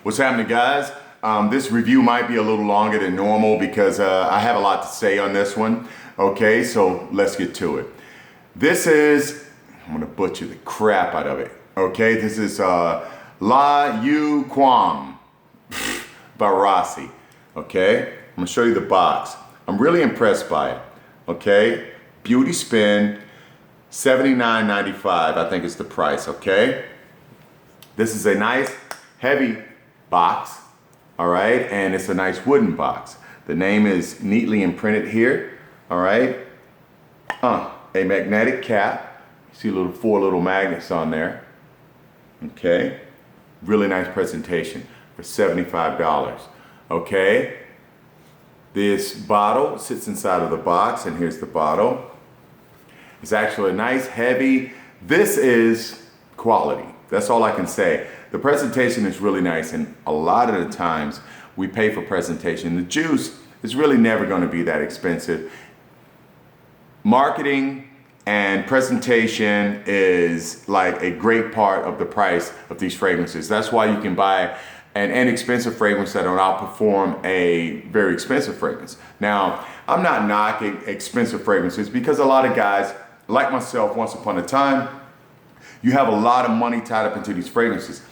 What's happening, guys? This review might be a little longer than normal because I have a lot to say on this one. Okay, so let's get to it. This is, I'm gonna butcher the crap out of it. Okay, this is Yuqawam Homme Rasasi. Okay, I'm gonna show you the box. I'm really impressed by it. Okay, beauty spin, $79.95, I think is the price. Okay, this is a nice heavy box, all right, and it's a nice wooden box. The name is neatly imprinted here, all right. A magnetic cap. You see four little magnets on there. Okay, really nice presentation for $75. Okay, this bottle sits inside of the box, and here's the bottle. It's actually a nice heavy. This is quality. That's all I can say. The presentation is really nice, and a lot of the times we pay for presentation. The juice is really never going to be that expensive. Marketing and presentation is like a great part of the price of these fragrances. That's why you can buy an inexpensive fragrance that will outperform a very expensive fragrance. Now, I'm not knocking expensive fragrances because a lot of guys, like myself, once upon a time, you have a lot of money tied up into these fragrances.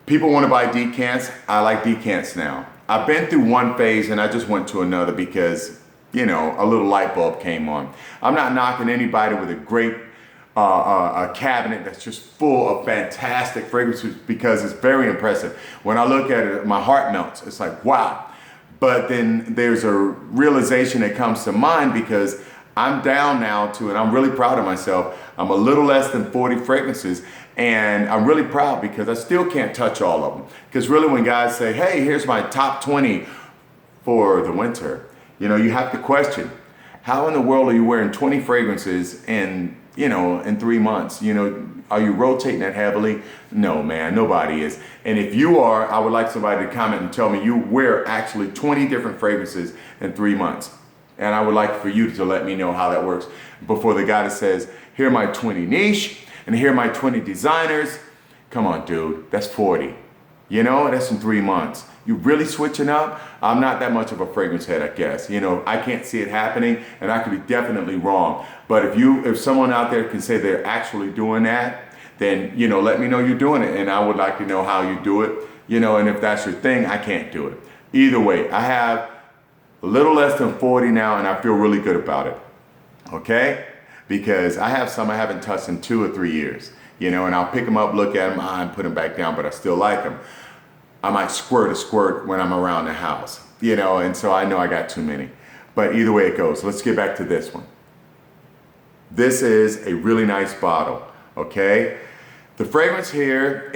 People want to buy decants. I like decants now. I've been through one phase and I just went to another because, you know, a little light bulb came on. I'm not knocking anybody with a great a cabinet that's just full of fantastic fragrances because it's very impressive. When I look at it, my heart melts. It's like, wow. But then there's a realization that comes to mind because I'm down now to, and I'm really proud of myself. I'm a little less than 40 fragrances, and I'm really proud because I still can't touch all of them. Because really when guys say, hey, here's my top 20 for the winter, you know, you have to question, how in the world are you wearing 20 fragrances in 3 months? You know, are you rotating that heavily? No, man, nobody is. And if you are, I would like somebody to comment and tell me you wear actually 20 different fragrances in 3 months. And I would like for you to let me know how that works before the guy that says, here are my 20 niche and here are my 20 designers. Come on, dude, that's 40. You know, that's in 3 months. You really switching up? I'm not that much of a fragrance head, I guess. You know, I can't see it happening and I could be definitely wrong. But if someone out there can say they're actually doing that, then, you know, let me know you're doing it. And I would like to know how you do it, you know, and if that's your thing, I can't do it. Either way, I have a little less than 40 now, and I feel really good about it, okay? Because I have some I haven't touched in 2 or 3 years, you know, and I'll pick them up, look at them, and put them back down, but I still like them. I might squirt a squirt when I'm around the house, you know, and so I know I got too many. But either way it goes, let's get back to this one. This is a really nice bottle, okay? The fragrance here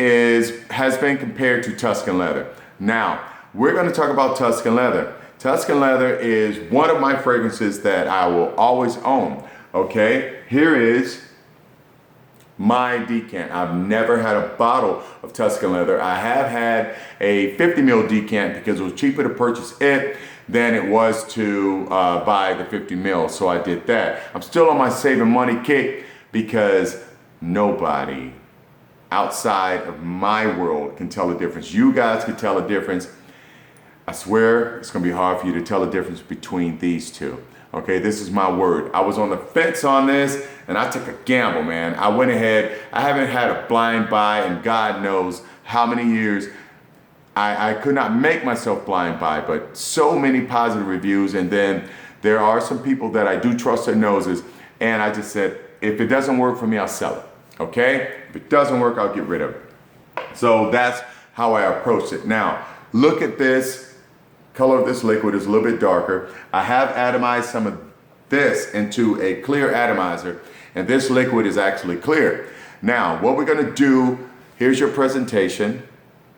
has been compared to Tuscan Leather. Now, we're gonna talk about Tuscan Leather. Tuscan Leather is one of my fragrances that I will always own, okay? Here is my decant. I've never had a bottle of Tuscan Leather. I have had a 50 ml decant because it was cheaper to purchase it than it was to buy the 50 ml, so I did that. I'm still on my saving money kick because nobody outside of my world can tell the difference. You guys can tell the difference. I swear it's gonna be hard for you to tell the difference between these two. Okay, this is my word. I was on the fence on this and I took a gamble, man. I went ahead. I haven't had a blind buy in God knows how many years. I could not make myself blind buy, but so many positive reviews. And then there are some people that I do trust their noses. And I just said, if it doesn't work for me, I'll sell it. Okay, if it doesn't work, I'll get rid of it. So that's how I approached it. Now, look at this. Color of this liquid is a little bit darker. I have atomized some of this into a clear atomizer, and this liquid is actually clear. Now, what we're gonna do, here's your presentation,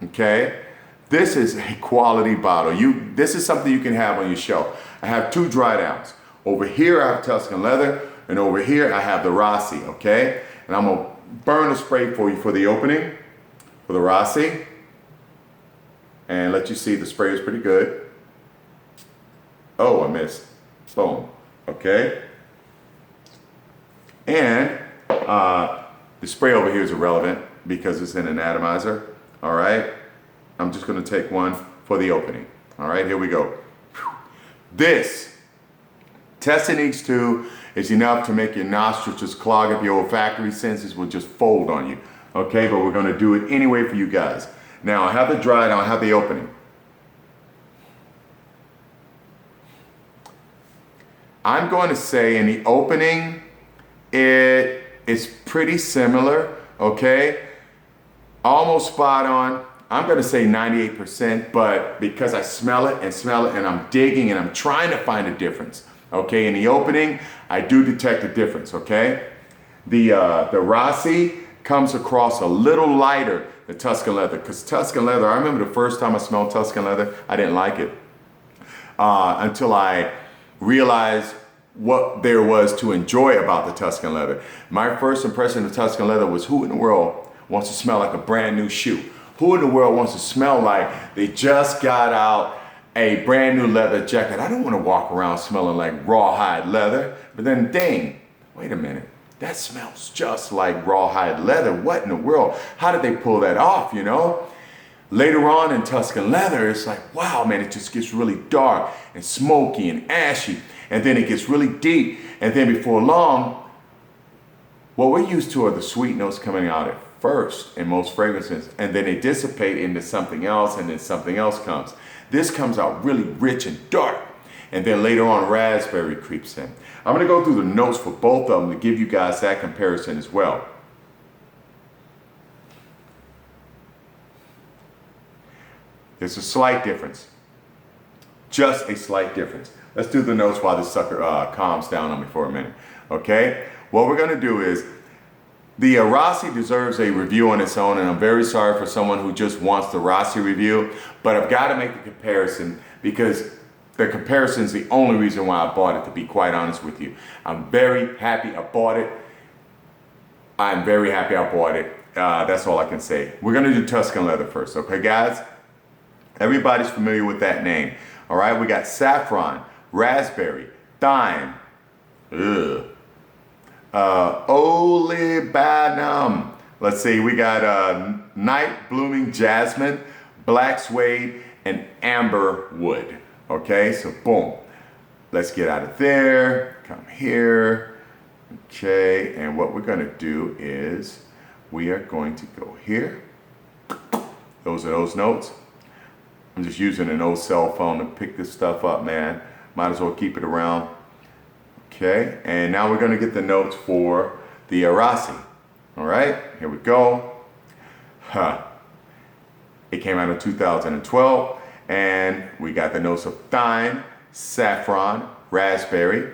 okay? This is a quality bottle. This is something you can have on your shelf. I have 2 dry downs. Over here, I have Tuscan Leather, and over here, I have the Rasasi, okay? And I'm gonna burn a spray for you for the opening, for the Rasasi, and let you see the spray is pretty good. Oh, I missed. Boom. Okay. And the spray over here is irrelevant because it's in an atomizer. All right, I'm just gonna take one for the opening. All right, here we go. This Techniques 2 is enough to make your nostrils just clog up. Your olfactory senses will just fold on you. Okay, but we're gonna do it anyway for you guys. Now I have the dry, now I have the opening. I'm going to say in the opening, it is pretty similar, okay? Almost spot on. I'm gonna say 98%, but because I smell it and I'm digging and I'm trying to find a difference, okay? In the opening, I do detect a difference, okay? The Rasasi comes across a little lighter than Tuscan Leather, because Tuscan Leather, I remember the first time I smelled Tuscan Leather, I didn't like it until I realized what there was to enjoy about the Tuscan Leather. My first impression of Tuscan Leather was, who in the world wants to smell like a brand new shoe? Who in the world wants to smell like they just got out a brand new leather jacket? I don't want to walk around smelling like rawhide leather. But then dang, wait a minute, that smells just like rawhide leather. What in the world? How did they pull that off, you know? Later on in Tuscan Leather, it's like, wow, man, it just gets really dark and smoky and ashy. And then it gets really deep. And then before long, what we're used to are the sweet notes coming out at first in most fragrances, and then they dissipate into something else, and then something else comes. This comes out really rich and dark, and then later on raspberry creeps in. I'm gonna go through the notes for both of them to give you guys that comparison as well. There's a slight difference, just a slight difference. Let's do the notes while this sucker calms down on me for a minute, okay? What we're gonna do is, the Rasasi deserves a review on its own, and I'm very sorry for someone who just wants the Rasasi review, but I've got to make the comparison because the comparison is the only reason why I bought it, to be quite honest with you. I'm very happy I bought it. I'm very happy I bought it. That's all I can say. We're going to do Tuscan Leather first, okay, guys? Everybody's familiar with that name. All right, we got saffron, raspberry, thyme, olibanum. Let's see, we got night blooming jasmine, black suede, and amber wood. Okay, so boom. Let's get out of there, come here. Okay, and what we're gonna do is we are going to go here. Those are those notes. I'm just using an old cell phone to pick this stuff up, man. Might as well keep it around. Okay, and now we're gonna get the notes for the Rasasi. All right, here we go. It came out in 2012, and we got the notes of thyme, saffron, raspberry,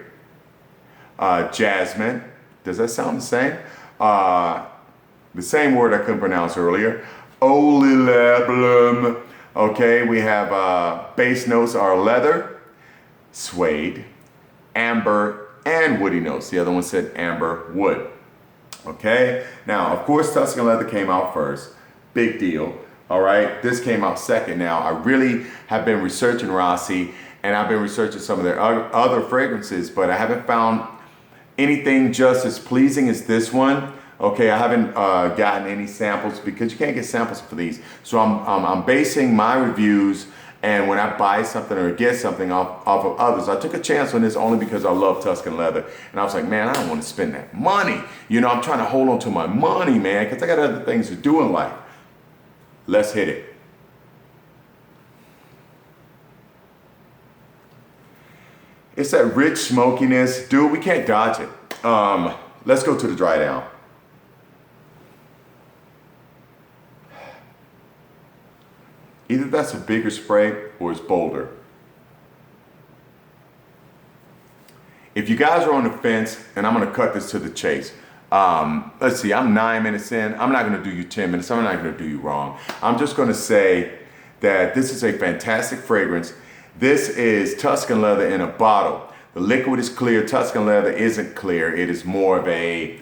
jasmine. Does that sound the same? The same word I couldn't pronounce earlier. Olibanum. Okay, we have base notes are leather, suede, amber, and woody notes. The other one said amber wood. Okay, now of course Tuscan Leather came out first. Big deal. All right, this came out second. Now I really have been researching Rasasi, and I've been researching some of their other fragrances, but I haven't found anything just as pleasing as this one. Okay, I haven't gotten any samples because you can't get samples for these. So I'm basing my reviews, and when I buy something or get something off of others. I took a chance on this only because I love Tuscan Leather. And I was like, man, I don't want to spend that money. You know, I'm trying to hold on to my money, man, because I got other things to do in life. Let's hit it. It's that rich smokiness. Dude, we can't dodge it. Let's go to the dry down. Either that's a bigger spray or it's bolder. If you guys are on the fence, and I'm gonna cut this to the chase. Let's see, I'm 9 minutes in. I'm not gonna do you 10 minutes. I'm not gonna do you wrong. I'm just gonna say that this is a fantastic fragrance. This is Tuscan Leather in a bottle. The liquid is clear. Tuscan Leather isn't clear. It is more of a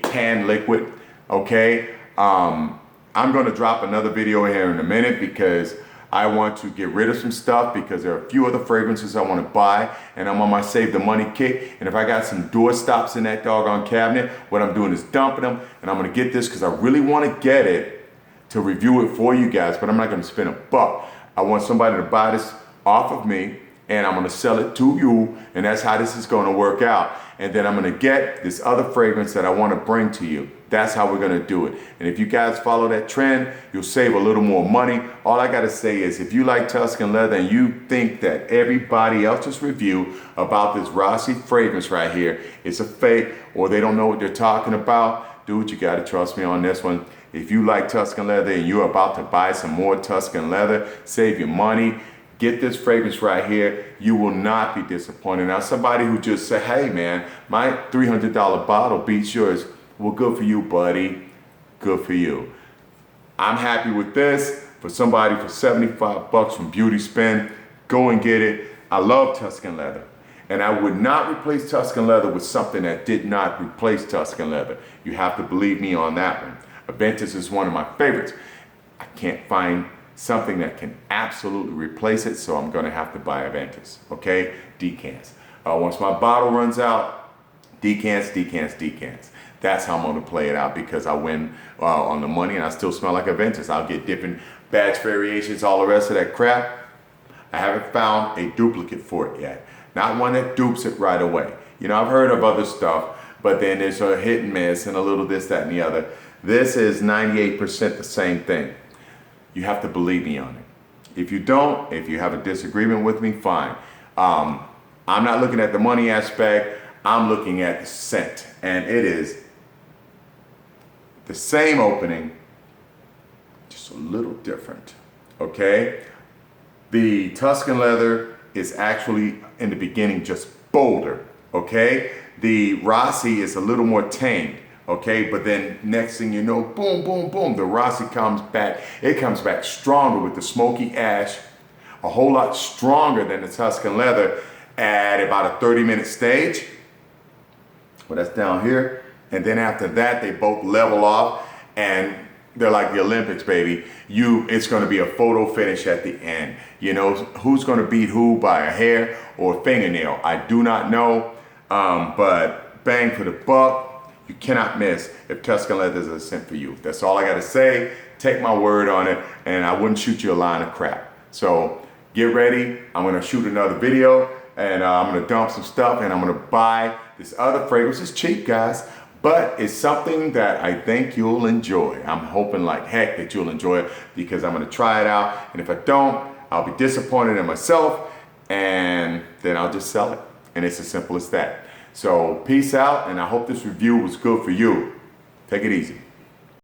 tan liquid, okay? I'm going to drop another video here in a minute because I want to get rid of some stuff because there are a few other fragrances I want to buy, and I'm on my save the money kick. And if I got some door stops in that doggone cabinet, what I'm doing is dumping them, and I'm going to get this because I really want to get it to review it for you guys, but I'm not gonna spend a buck. I want somebody to buy this off of me, and I'm gonna sell it to you, and that's how this is gonna work out. And then I'm gonna get this other fragrance that I wanna bring to you. That's how we're gonna do it. And if you guys follow that trend, you'll save a little more money. All I gotta say is, if you like Tuscan Leather and you think that everybody else's review about this Rasasi fragrance right here is a fake, or they don't know what they're talking about, dude, you gotta trust me on this one. If you like Tuscan Leather and you're about to buy some more Tuscan Leather, save your money, get this fragrance right here. You will not be disappointed. Now, somebody who just say, hey man, my $300 bottle beats yours. Well, good for you, buddy. Good for you. I'm happy with this. For somebody for 75 bucks from Beauty Spin, go and get it. I love Tuscan Leather. And I would not replace Tuscan Leather with something that did not replace Tuscan Leather. You have to believe me on that one. Aventus is one of my favorites. I can't find something that can absolutely replace it, so I'm gonna have to buy Aventus, okay? Decants. Once my bottle runs out, decants, decants, decants. That's how I'm gonna play it out, because I win on the money and I still smell like Aventus. I'll get different batch variations, all the rest of that crap. I haven't found a duplicate for it yet. Not one that dupes it right away. You know, I've heard of other stuff, but then there's a hit and miss and a little this, that, and the other. This is 98% the same thing. You have to believe me on it. If you don't, if you have a disagreement with me, fine. I'm not looking at the money aspect. I'm looking at the scent. And it is the same opening, just a little different, okay? The Tuscan Leather is actually, in the beginning, just bolder, okay? The Rasasi is a little more tamed. Okay, but then next thing you know, boom, boom, boom, the Rasasi comes back. It comes back stronger with the smoky ash, a whole lot stronger than the Tuscan Leather at about a 30-minute stage. Well, that's down here. And then after that, they both level off, and they're like the Olympics, baby. It's gonna be a photo finish at the end. You know, who's gonna beat who by a hair or a fingernail? I do not know, but bang for the buck. You cannot miss if Tuscan Leather is a scent for you. That's all I gotta say. Take my word on it, and I wouldn't shoot you a line of crap. So get ready. I'm gonna shoot another video, and I'm gonna dump some stuff, and I'm gonna buy this other fragrance. It's cheap, guys, but it's something that I think you'll enjoy. I'm hoping like heck that you'll enjoy it, because I'm gonna try it out, and if I don't, I'll be disappointed in myself, and then I'll just sell it. And it's as simple as that. So peace out, and I hope this review was good for you. Take it easy.